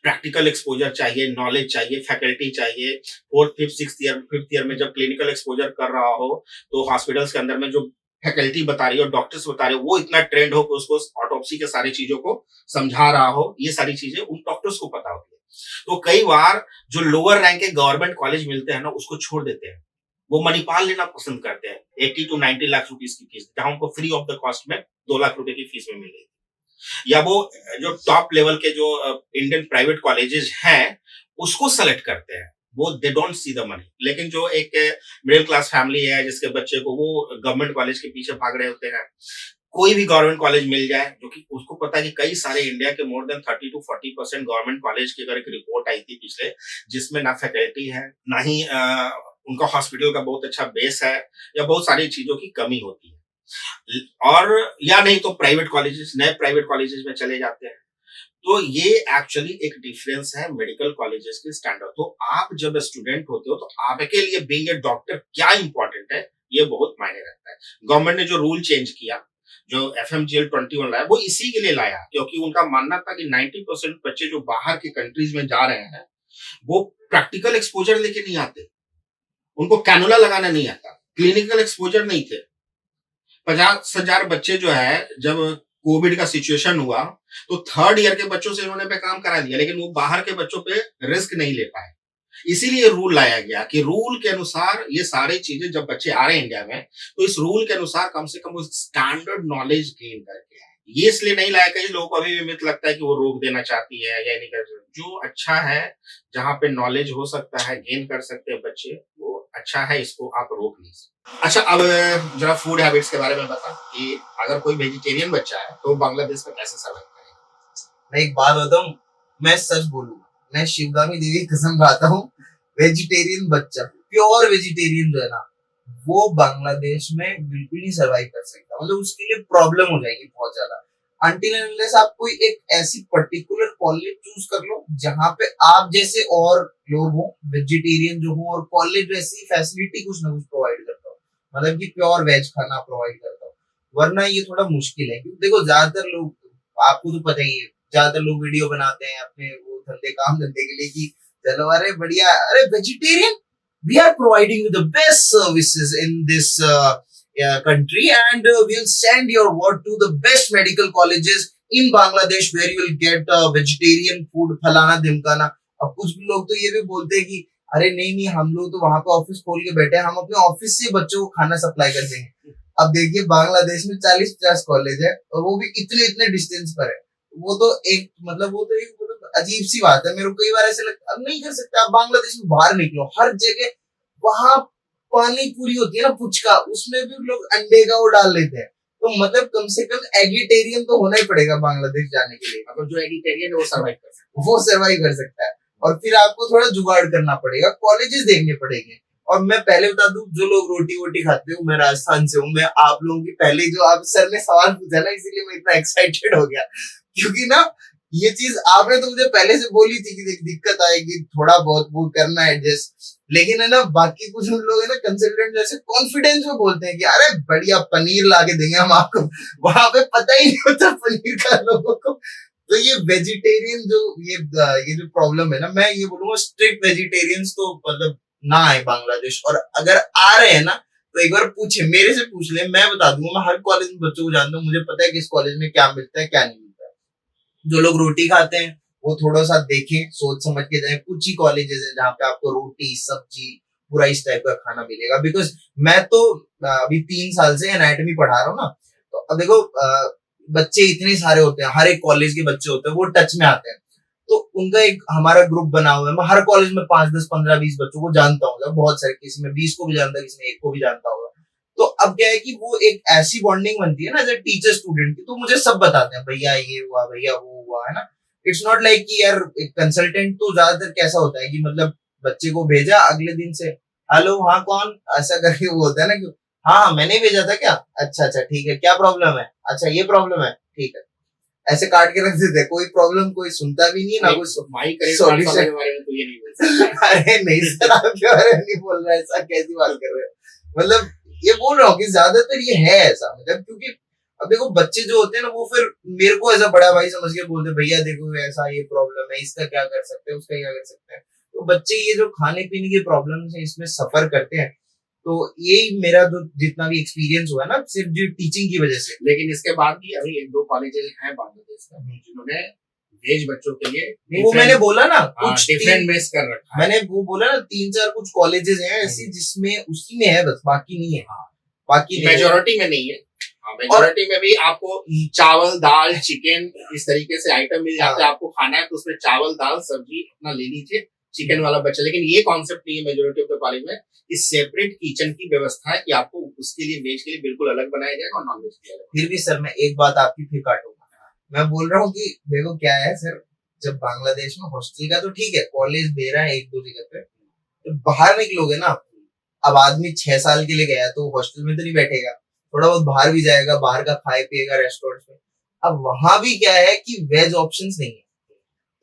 S1: प्रैक्टिकल एक्सपोजर चाहिए, नॉलेज चाहिए, फैकल्टी चाहिए। Fourth fifth six year fifth year में जब क्लिनिकल एक्सपोजर कर रहा हो तो हॉस्पिटल्स के अंदर में जो फैकल्टी बता रही हो, डॉक्टर्स बता रहे हो, वो इतना ट्रेंड हो कि उसको ऑटोप्सी के सारी चीजों को समझा रहा हो, ये सारी चीजें उन डॉक्टर्स को पता होती है। तो कई बार जो लोअर रैंक के गवर्नमेंट कॉलेज मिलते हैं ना, उसको छोड़ देते हैं। वो मणिपाल लेना पसंद करते हैं 80 to 90 लाख रुपीस की फीस, जहां उनको फ्री ऑफ द कॉस्ट में 2 लाख रुपए की फीस में मिल रही। या वो जो टॉप लेवल के जो इंडियन प्राइवेट कॉलेजेस हैं उसको सेलेक्ट करते हैं, वो they don't see the money. लेकिन जो एक मिडिल क्लास फैमिली है जिसके बच्चे को वो गवर्नमेंट कॉलेज के पीछे भाग रहे होते हैं, कोई भी गवर्नमेंट कॉलेज मिल जाए, जो कि उसको पता है कि कई सारे इंडिया के more than 30 to 40% government college की अगर एक रिपोर्ट आई थी पिछले, जिसमें ना फैकल्टी है ना ही उनका हॉस्पिटल का बहुत अच्छा बेस है, या बहुत सारी चीजों की कमी होती है। और या नहीं तो प्राइवेट कॉलेजेस, नए प्राइवेट कॉलेजेस में चले जाते हैं। तो ये एक्चुअली एक डिफरेंस है मेडिकल कॉलेजेस के स्टैंडर्ड। तो आप जब स्टूडेंट होते हो तो आपके लिए बीइंग ए डॉक्टर क्या इंपॉर्टेंट है, ये बहुत मायने रखता है। गवर्नमेंट ने जो रूल चेंज किया, जो FMGL 21 लाया, वो इसी के लिए लाया, क्योंकि उनका मानना था कि 90% बच्चे जो बाहर के कंट्रीज में जा रहे हैं वो प्रैक्टिकल एक्सपोजर लेके नहीं आते, उनको कैनुला लगाना नहीं आता, क्लिनिकल एक्सपोजर नहीं थे। 50,000 बच्चे जो है, जब कोविड का सिचुएशन हुआ तो थर्ड ईयर के बच्चों से इन्होंने पे काम करा दिया, लेकिन वो बाहर के बच्चों पे रिस्क नहीं ले पाए। इसीलिए रूल लाया गया कि रूल के अनुसार ये सारी चीजें जब बच्चे आ रहे हैं इंडिया में, तो इस रूल के अनुसार कम से कम वो स्टैंडर्ड नॉलेज गेन करके आए। ये इसलिए नहीं लाया, कई लोगों को अभी भी मिथ लगता है कि वो रोक देना चाहती है या नहीं कर सकती। जो अच्छा है, जहां पे नॉलेज हो सकता है, गेन कर सकते हैं बच्चे, वो अच्छा है, इसको आप रोक नहीं सकते। अच्छा, अब जरा फूड हैबिट्स के बारे में बता कि अगर कोई वेजिटेरियन बच्चा है तो बांग्लादेश में कैसे सर्वाइव करेगा।
S2: मैं एक बात बताऊं, मैं सच बोलूंगा, मैं शिवगामी देवी की कसम खाता हूँ, वेजिटेरियन बच्चा, प्योर वेजिटेरियन जो है ना, वो बांग्लादेश में बिल्कुल नहीं सर्वाइव कर सकता। मतलब उसके लिए प्रॉब्लम हो जाएगी बहुत ज्यादा। अनटिल एंड अनलेस आप कोई एक ऐसी पर्टिकुलर कॉलेज चूज कर लो जहां पे आप जैसे और लोग हो, वेजिटेरियन जो हो, और कॉलेज वैसी फैसिलिटी कुछ ना कुछ प्रोवाइड करता हो, मतलब कि प्योर वेज खाना प्रोवाइड करता हो। वरना ये थोड़ा मुश्किल है, क्योंकि देखो ज्यादातर लोग, आपको तो पता ही है, ज्यादातर लोग वीडियो बनाते हैं अपने वो धंधे काम धंधे के लिए कि चलो अरे बढ़िया, अरे vegetarian, we are providing you the best services in this country, and we'll send your word to the best medical colleges in Bangladesh where you will get vegetarian food, फलाना ढिमकाना। अब कुछ लोग तो ये भी बोलते हैं कि अरे नहीं नहीं, हम लोग तो वहां पे ऑफिस खोल के बैठे हैं, हम अपने ऑफिस से बच्चों को खाना सप्लाई कर देंगे। अब देखिए बांग्लादेश में 40-50 कॉलेज है और वो भी इतने इतने डिस्टेंस पर है। वो तो एक मतलब अजीब सी बात है। मेरे को कई बार ऐसे लगता है अब नहीं कर सकते, आप बांग्लादेश में बाहर निकलो, हर जगह वहां पानी पूरी होती है ना पुचका, उसमें भी लोग अंडे का वो डाल लेते हैं। तो मतलब कम से कम एगिटेरियन तो होना ही पड़ेगा बांग्लादेश जाने के लिए।
S1: अगर जो एगिटेरियन है वो सर्वाइव कर सकता है,
S2: वो सर्वाइव कर सकता है। और फिर आपको थोड़ा जुगाड़ करना पड़ेगा, कॉलेजेस देखने पड़ेंगे। और मैं पहले बता दूं, जो लोग रोटी वोटी खाते हो, मैं राजस्थान से हूँ, मैं आप लोगों की पहले जो आप सर ने सवाल पूछा ना, इसीलिए मैं इतना एक्साइटेड हो गया, क्योंकि ना ये चीज आपने तो मुझे पहले से बोली थी कि दिक्कत आएगी, थोड़ा बहुत वो करना एडजस्ट। लेकिन है ना, बाकी कुछ लोग है ना कंसल्टेंट जैसे कॉन्फिडेंस में बोलते हैं कि अरे बढ़िया पनीर ला के देंगे हम आपको, वहां पे पता ही नहीं होता पनीर का लोगों को। तो ये वेजिटेरियन जो ये जो प्रॉब्लम है ना, मैं ये बोलूंगा स्ट्रिक्ट वेजिटेरियंस तो मतलब ना आए बांग्लादेश। और अगर आ रहे हैं ना तो एक बार पूछे, मेरे से पूछ ले, मैं बता दूंगा। मैं हर कॉलेज में बच्चों को जानता हूँ, मुझे पता है कि इस कॉलेज में क्या मिलता है क्या नहीं मिलता है। जो लोग रोटी खाते हैं वो थोड़ा सा देखें, सोच समझ के जाए। कुछ ही कॉलेजेस है जहाँ पे आपको रोटी सब्जी पूरा इस टाइप का खाना मिलेगा। बिकॉज मैं तो अभी 3 साल से एनाटॉमी पढ़ा रहा हूँ ना, तो अब देखो बच्चे इतने सारे होते हैं, हर एक कॉलेज के बच्चे होते हैं, वो टच में आते हैं। तो उनका एक हमारा ग्रुप बना हुआ है। मैं हर कॉलेज में 5, 10, 15, 20 बच्चों को जानता हूँ, बहुत सारे, किसी में 20 को भी जानता है, किसी में 1 को भी जानता होगा। तो अब क्या है कि वो एक ऐसी बॉन्डिंग बनती है ना एज टीचर स्टूडेंट की, तो मुझे सब बताते हैं भैया ये हुआ, भैया वो हुआ, है ना। इट्स नॉट लाइक कि यार एक कंसल्टेंट तो ज्यादातर कैसा होता है कि मतलब बच्चे को भेजा, अगले दिन से हेलो हाँ कौन, ऐसा करके वो होता है ना कि हाँ मैंने भेजा था क्या, अच्छा अच्छा ठीक है, क्या प्रॉब्लम है, अच्छा ये प्रॉब्लम है, ठीक है, ऐसे काट के रख देते। कोई प्रॉब्लम कोई सुनता भी नहीं है ना, कोई सॉल्यूशन के बारे में तो ये नहीं बोल सकता। अरे नहीं सर, आपके बारे में नहीं बोल रहा, ऐसा कैसी बात कर रहे हो। मतलब ये बोल रहा हूँ कि ज्यादातर ये है ऐसा, मतलब क्योंकि अब देखो बच्चे जो होते हैं ना, वो फिर मेरे को ऐसा बड़ा भाई समझ के बोलते भैया देखो ऐसा ये प्रॉब्लम है, इसका क्या कर सकते हैं, उसका क्या कर सकते हैं। तो बच्चे ये जो खाने पीने की प्रॉब्लम है इसमें सफर करते हैं। तो यही मेरा जो जितना भी एक्सपीरियंस हुआ ना, सिर्फ जो टीचिंग की वजह से।
S1: लेकिन इसके बाद भी अभी 1-2 कॉलेजेस हैं बांग्लादेश में जिन्होंने वेज बच्चों के लिए
S2: वो मैंने बोला ना कुछ
S1: डिफरेंट मेस कर रखा है।
S2: मैंने वो बोला ना 3-4 कुछ कॉलेजेस हैं ऐसी जिसमें उसी में है, बस बाकी नहीं है। बाकी
S1: मेजोरिटी में नहीं है। मेजोरिटी में भी आपको चावल दाल चिकन इस तरीके से आइटम मिल जाते हैं। आपको खाना है तो उसमें चावल दाल सब्जी अपना ले लीजिए, चिकन वाला बच्चा। लेकिन ये कॉन्सेप्ट नहीं है मेजोरिटी ऑफ द कॉलेज में। इस सेपरेट किचन की व्यवस्था है कि आपको उसके लिए वेज के लिए बिल्कुल अलग बनाया जाएगा और नॉन वेज के लिए अलग।
S2: फिर भी सर मैं एक बात आपकी फिर काटूंगा। मैं बोल रहा हूँ कि देखो क्या है सर, जब बांग्लादेश में हॉस्टल का तो ठीक है, कॉलेज दे रहा है 1-2 जगह पे, तो बाहर निकलोगे ना, अब आदमी 6 साल के लिए गया तो हॉस्टल में तो नहीं बैठेगा, थोड़ा बहुत बाहर भी जाएगा, बाहर का खाए पिएगा रेस्टोरेंट में। अब वहां भी क्या है कि वेज ऑप्शंस नहीं है,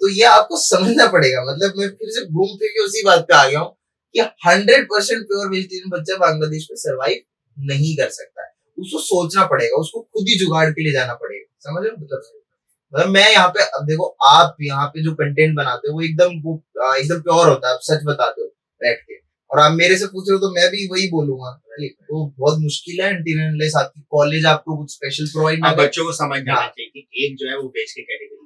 S2: तो ये आपको समझना पड़ेगा। मतलब मैं फिर से घूम फिर के उसी बात पे आ गया हूँ कि 100% प्योर वेजिटेरियन बच्चा बांग्लादेश में सरवाइव नहीं कर सकता है। उसको सोचना पड़ेगा, उसको खुद ही जुगाड़ के लिए जाना पड़ेगा, समझ रहे हो। मतलब मैं यहाँ पे, अब देखो आप यहाँ पे जो कंटेंट बनाते हो वो एकदम प्योर होता है, आप सच बताते हो बैठ के। और आप मेरे से पूछ रहे हो तो मैं भी वही बोलूंगा, वो बहुत मुश्किल है अनटिल आपकी कॉलेज आपको कुछ स्पेशल प्रोवाइड ना।
S1: बच्चों को समझ जाना चाहिए कि एक जो है वो वेज की कैटेगरी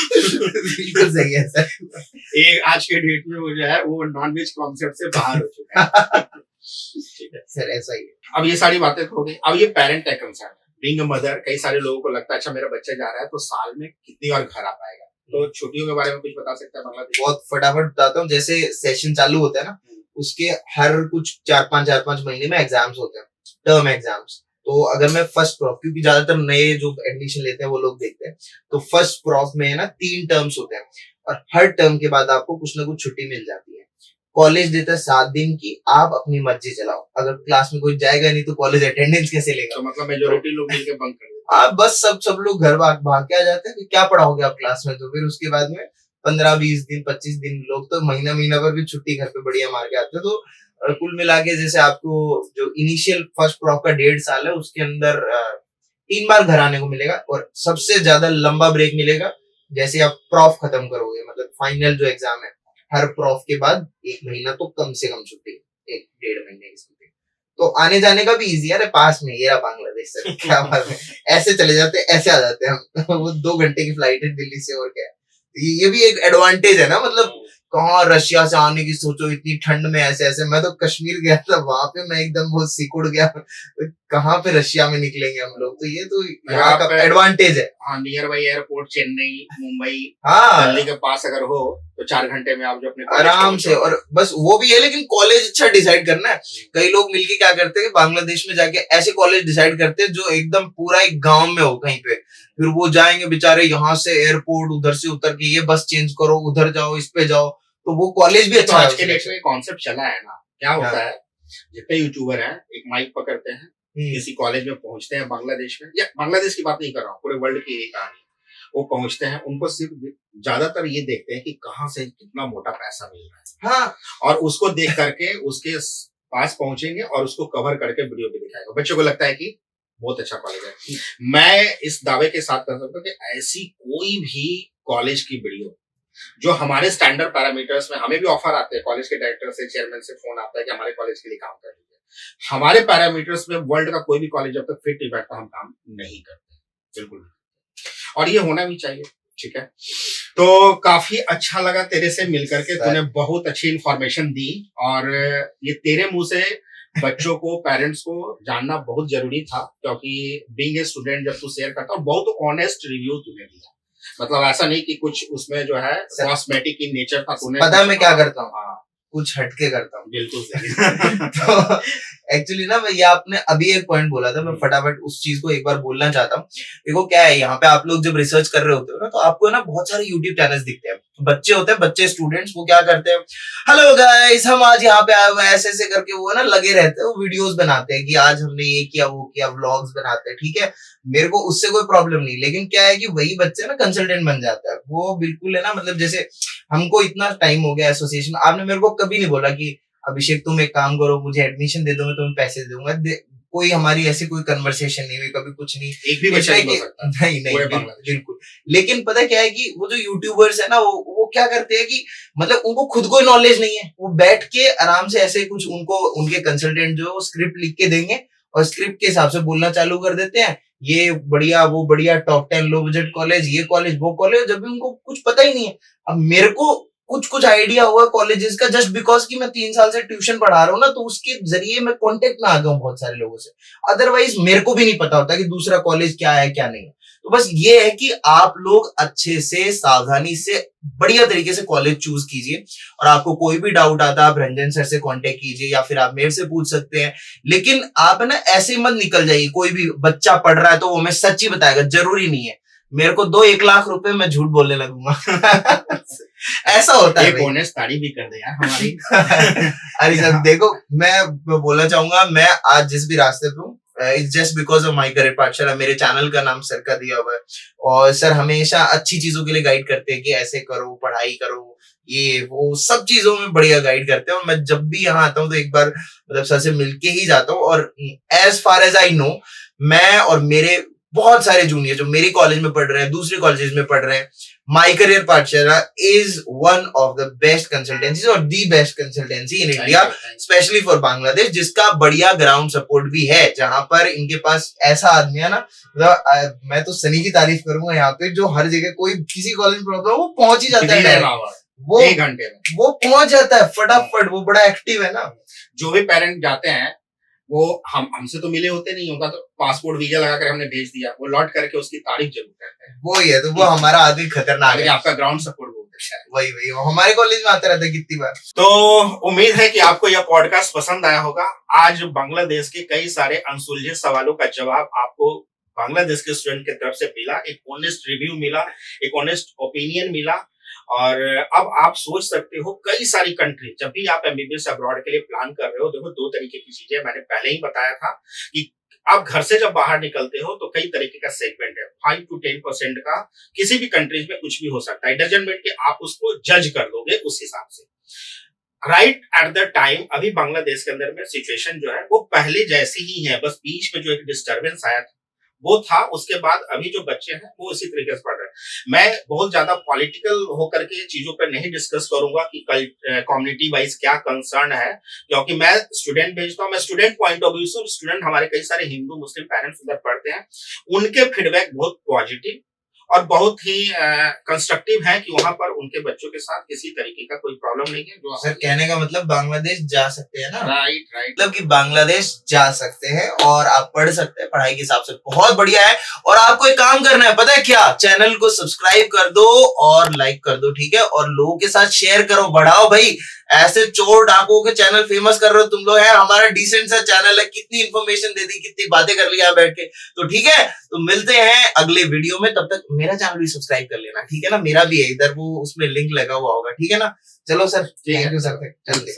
S2: बिल्कुल सही है सर।
S1: एक आज के डेट में वो जो है वो नॉन वेज कॉन्सेप्ट से बाहर हो चुका है। ठीक है
S2: सर, ऐसा ही है।
S1: अब ये सारी बातें हो गई, अब ये पेरेंट है कंसर्न है, बीइंग अ मदर। कई सारे लोगों को लगता है अच्छा मेरा बच्चा जा रहा है तो साल में कितनी बार घर आ पाएगा, तो छुट्टियों के बारे में कुछ बता सकता है बांग्लादेश?
S2: बहुत फटाफट बताता हूँ। जैसे सेशन चालू होता है ना, उसके हर कुछ 4-5 महीने में एग्जाम्स होते हैं, टर्म एग्जाम्स। तो अगर मैं फर्स्ट प्रॉफ, क्योंकि ज्यादातर नए जो एडमिशन लेते हैं वो लोग देखते हैं, तो फर्स्ट प्रॉफ में है ना 3 टर्म्स होते हैं, और हर टर्म के बाद आपको कुछ ना कुछ छुट्टी मिल जाती है। कॉलेज देता है 7 दिन की, आप अपनी मर्जी चलाओ। अगर क्लास में कोई जाएगा नहीं तो कॉलेज अटेंडेंस कैसे लेगा?
S1: तो मतलब मेजोरिटी लोग मिलकर बंक कर देते
S2: हैं। बस सब लोग घर भाग के आ जाते हैं कि क्या पढ़ाओगे आप क्लास में। तो फिर उसके बाद में 15-20 दिन 25 दिन, लोग तो महीना पर भी छुट्टी घर पे बढ़िया मार के आते हैं। तो कुल मिला के जैसे आपको जो इनिशियल फर्स्ट प्रॉफ का 1.5 साल है उसके अंदर 3 बार घर आने को मिलेगा, और सबसे ज्यादा लंबा ब्रेक मिलेगा जैसे आप प्रॉफ खत्म करोगे, मतलब फाइनल जो एग्जाम है, हर प्रॉफ के बाद 1 महीना तो कम से कम छुट्टी, 1 डेढ़ महीने की छुट्टी, तो आने जाने का भी इजी है, पास में ये रहा बांग्लादेश से, क्या बात है, ऐसे चले जाते ऐसे आ जाते हैं हम वो 2 घंटे की फ्लाइट है दिल्ली से, और क्या है। ये भी एक एडवांटेज है ना, मतलब कहाँ रशिया से आने की सोचो इतनी ठंड में, ऐसे ऐसे, मैं तो कश्मीर गया था, वहां पे मैं एकदम बहुत सिकुड़ गया, कहाँ पे रशिया में निकलेंगे हम लोग, तो ये तो यहाँ का एडवांटेज है।
S1: हाँ, near by airport Chennai, Mumbai,
S2: हाँ
S1: दिल्ली के पास अगर हो तो 4 घंटे में आप जो अपने
S2: आराम से, और बस वो भी है, लेकिन कॉलेज अच्छा डिसाइड करना है। कई लोग मिलके क्या करते हैं, बांग्लादेश में जाके ऐसे कॉलेज डिसाइड करते हैं जो एकदम पूरा एक गांव में हो कहीं पे, फिर वो जाएंगे बेचारे यहाँ से एयरपोर्ट, उधर से उतर के ये बस चेंज करो, उधर जाओ, इस पे जाओ, तो वो कॉलेज भी
S1: तो
S2: अच्छा है।
S1: आज के डेट में कॉन्सेप्ट चला है ना, क्या होता है, जितने यूट्यूबर हैं एक माइक पकड़ते हैं, किसी कॉलेज में पहुंचते हैं बांग्लादेश में, या बांग्लादेश की बात नहीं कर रहा हूँ, पूरे वर्ल्ड की यही कहानी, वो पहुंचते हैं, उनको सिर्फ ज्यादातर ये देखते हैं कि कहाँ से कितना मोटा पैसा मिल रहा है, हाँ, और उसको देख करके उसके पास पहुंचेंगे और उसको कवर करके वीडियो भी दिखाएंगे, बच्चों को लगता है कि बहुत अच्छा कॉलेज है। मैं इस दावे के साथ कर सकता हूँ कि ऐसी कोई भी कॉलेज की वीडियो जो हमारे स्टैंडर्ड पैरामीटर्स में, हमें भी ऑफर आते हैं कॉलेज के डायरेक्टर से, चेयरमैन से फोन आता है कि हमारे कॉलेज के लिए काम कर लीजिए, हमारे पैरामीटर्स में वर्ल्ड का कोई भी कॉलेज जब तक फिट नहीं बैठता हम काम नहीं करते, बिल्कुल, और ये होना भी चाहिए, ठीक है। तो काफी अच्छा लगा तेरे से मिलकर के, तूने बहुत अच्छी इंफॉर्मेशन दी, और ये तेरे मुंह से बच्चों को, पेरेंट्स को जानना बहुत जरूरी था, क्योंकि बीइंग ए स्टूडेंट जब तू शेयर करता, और बहुत ऑनेस्ट रिव्यू तूने दिया, मतलब ऐसा नहीं कि कुछ उसमें जो है कॉस्मेटिक इन नेचर का तूने,
S2: पता है मैं क्या करता हूँ, कुछ हटके करता हूँ,
S1: बिल्कुल सही।
S2: तो एक्चुअली ना, मैं ये आपने अभी एक पॉइंट बोला था, मैं फटाफट उस चीज को एक बार बोलना चाहता हूँ। देखो क्या है, यहाँ पे आप लोग जब रिसर्च कर रहे होते हो ना, तो आपको ना बहुत सारे यूट्यूब चैनल्स दिखते हैं, बच्चे होते हैं, बच्चे स्टूडेंट्स, वो क्या करते हैं, हेलो गाइस हम आज यहाँ पे आए हुए हैं, ऐसे ऐसे करके वो ना लगे रहते हैं, वो वीडियोस बनाते हैं कि आज हमने ये किया वो किया, व्लॉग्स बनाते हैं, ठीक है, मेरे को उससे कोई प्रॉब्लम नहीं, लेकिन क्या है कि वही बच्चे ना कंसल्टेंट बन जाता है, वो बिल्कुल है ना, मतलब जैसे हमको इतना टाइम हो गया एसोसिएशन, आपने मेरे को कभी नहीं बोला कि अभिषेक तुम एक काम करो, मुझे एडमिशन दे दो, मैं तुम्हें पैसे दूंगा, कोई हमारी ऐसी कोई कन्वर्सेशन नहीं हुई कभी, कुछ नहीं,
S1: एक भी बच्चा नहीं,
S2: बिल्कुल। लेकिन पता क्या है कि वो जो यूट्यूबर्स है ना, वो क्या करते हैं कि मतलब उनको खुद को नॉलेज नहीं है, वो बैठ के आराम से ऐसे कुछ, उनको उनके कंसल्टेंट जो है वो स्क्रिप्ट लिख के देंगे, और स्क्रिप्ट के हिसाब से बोलना चालू कर देते हैं, ये बढ़िया वो बढ़िया, टॉप 10 लो बजट कॉलेज, ये कॉलेज वो कॉलेज, जब भी उनको कुछ पता ही नहीं है। अब मेरे को कुछ कुछ आइडिया हुआ कॉलेजेस का, जस्ट बिकॉज कि मैं 3 साल से ट्यूशन पढ़ा रहा हूँ ना, तो उसके जरिए मैं कांटेक्ट में आ गया हूँ बहुत सारे लोगों से, अदरवाइज मेरे को भी नहीं पता होता कि दूसरा कॉलेज क्या है क्या नहीं है। तो बस ये है कि आप लोग अच्छे से सावधानी से बढ़िया तरीके से कॉलेज चूज कीजिए, और आपको कोई भी डाउट आता है आप रंजन सर से कांटेक्ट कीजिए, या फिर आप मेरे से पूछ सकते हैं, लेकिन आप ना ऐसे मत निकल जाइए, कोई भी बच्चा पढ़ रहा है तो वो हमें सच ही बताएगा, जरूरी नहीं है मेरे को दो 1 लाख रुपए मैं झूठ बोलने लगूंगा। ऐसा होता है,
S1: बोनस तारीफ भी कर दे यार हमारी।
S2: अरे सर देखो, मैं बोलना चाहूंगा, मैं आज जिस भी रास्ते पे हूँ, it's just because of my career पाठशाला, मेरे चैनल का नाम सर का दिया हुआ है, और सर हमेशा अच्छी चीजों के लिए गाइड करते हैं कि ऐसे करो, पढ़ाई करो, ये वो सब चीजों में बढ़िया गाइड करते हैं, और मैं जब भी यहाँ आता हूँ तो एक बार मतलब सर से मिलके ही जाता हूँ, और as far as I know, मैं और मेरे बहुत सारे जूनियर जो मेरी कॉलेज में पढ़ रहे हैं, दूसरे कॉलेजेस में पढ़ रहे हैं, my career Pathshala is one of the best consultancy और the best consultancy in India, specially for Bangladesh, जिसका बढ़िया ग्राउंड सपोर्ट भी है, जहां पर इनके पास ऐसा आदमी है ना, मैं तो सनी की तारीफ करूंगा यहाँ पे, जो हर जगह कोई किसी कॉलेज में प्रॉब्लम वो पहुंच ही जाता है, वो
S1: 1 घंटे में
S2: वो पहुंच जाता है फटाफट, वो बड़ा एक्टिव है ना।
S1: जो भी पेरेंट जाते हैं वो हमसे तो मिले होते नहीं, होता तो पासपोर्ट वीजा लगा कर हमने भेज दिया, वो लौट करके उसकी तारीफ जरूर करते हैं,
S2: वो ही है, तो वो हमारा आदमी खतरनाक है,
S1: आपका ग्राउंड सपोर्ट बहुत अच्छा है,
S2: वही हमारे कॉलेज में आता रहता है कितनी बार।
S1: तो उम्मीद है कि आपको यह पॉडकास्ट पसंद आया होगा। आज बांग्लादेश के कई सारे अनसुलझे सवालों का जवाब आपको बांग्लादेश के स्टूडेंट की तरफ से मिला, एक ऑनेस्ट रिव्यू मिला, एक ऑनेस्ट ओपिनियन मिला, और अब आप सोच सकते हो कई सारी कंट्री, जब भी आप एमबीबीएस अब्रॉड के लिए प्लान कर रहे हो, देखो 2 तरीके की चीजें मैंने पहले ही बताया था कि आप घर से जब बाहर निकलते हो तो कई तरीके का सेगमेंट है, 5 to 10% का किसी भी कंट्रीज में कुछ भी हो सकता है, डजंट मीन कि आप उसको जज कर दोगे उस हिसाब से। राइट एट द टाइम अभी बांग्लादेश के अंदर में सिचुएशन जो है वो पहले जैसी ही है, बस बीच में जो एक डिस्टर्बेंस आया था वो था, उसके बाद अभी जो बच्चे हैं वो इसी तरीके से पढ़ रहे हैं। मैं बहुत ज्यादा पॉलिटिकल होकर के चीजों पर नहीं डिस्कस करूंगा कि कम्युनिटी वाइज क्या कंसर्न है, क्योंकि मैं स्टूडेंट भेजता हूँ, मैं स्टूडेंट पॉइंट ऑफ व्यू से, स्टूडेंट हमारे कई सारे हिंदू मुस्लिम पेरेंट्स उधर पढ़ते हैं, उनके फीडबैक बहुत पॉजिटिव और बहुत ही कंस्ट्रक्टिव है कि वहां पर उनके बच्चों के साथ किसी तरीके का कोई प्रॉब्लम नहीं है। जो
S2: सर कहने का मतलब बांग्लादेश जा सकते हैं ना?
S1: राइट राइट,
S2: मतलब कि बांग्लादेश जा सकते हैं और आप पढ़ सकते हैं, पढ़ाई के हिसाब से बहुत बढ़िया है। और आपको एक काम करना है, पता है क्या? चैनल को सब्सक्राइब कर दो और लाइक कर दो, ठीक है? और लोगों के साथ शेयर करो, बढ़ाओ भाई। ऐसे चोर डाकुओं के चैनल फेमस कर रहे हो तुम लोग, है हमारा डिसेंट सा चैनल है, कितनी इंफॉर्मेशन दे दी, कितनी बातें कर ली यहाँ बैठ के। तो ठीक है, तो मिलते हैं अगले वीडियो में, तब तक मेरा चैनल भी सब्सक्राइब कर लेना, ठीक है ना? मेरा भी है इधर, वो उसमें लिंक लगा हुआ होगा, ठीक है ना? चलो सर, थैंक यू सर, चलते।